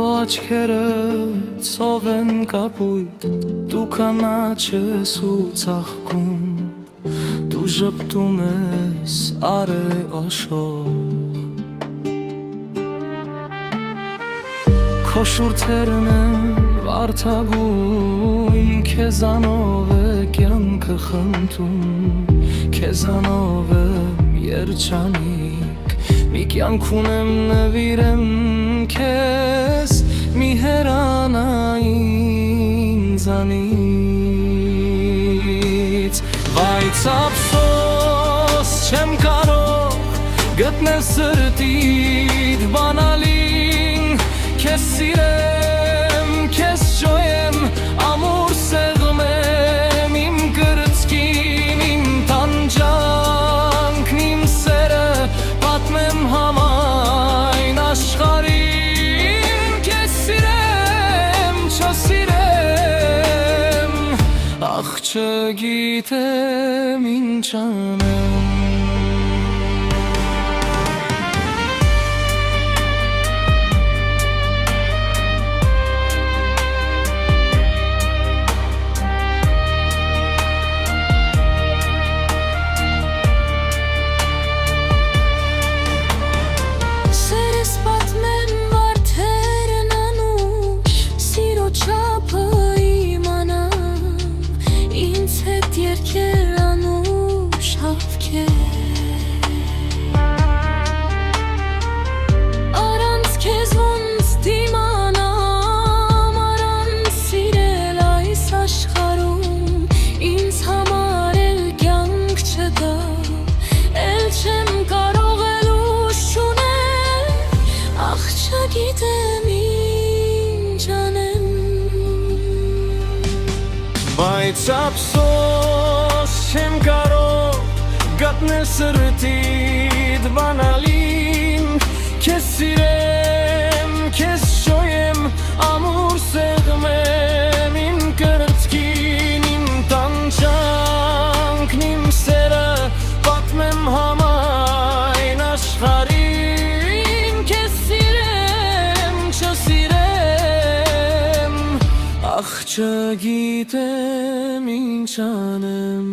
Քո աչքերը ցով են կապույտ, դու կանաչ ես ու ծաղկում, դու ժպտում ես արեաշող։ Քո շուրթերն են վարդագույն, քեզանով է կյանքը խնդում, քեզանով եմ երջանիկ, մի կյանք ունեմ նվիրեմ քեզ, մի հեռանա ինձանից։ Բայց ափսոս չեմ կարող գտնել սրտիդ բանալին, քեզ սիրեմ, քեզ ջոյեմ, ամուր սեղմեմ իմ կրծքին, իմ տանջանքն, իմ սերը պատմեմ համայն աշխարհին, քեզ սիրեմ, չսիրեմ, ախ չգիտեմ ինչ անեմ։ Բայց ափսոս չեմ կարող գտնել սրտիդ բանալին, քեզ սիրեմ, քեզ ջոյեմ, ամուր սեղմեմ իմ կրծքին, իմ տանջանքն, իմ սերը պատմեմ համայն աշխարհին, քեզ սիրեմ, չսիրեմ, ախ չգիտեմ ինչ անեմ։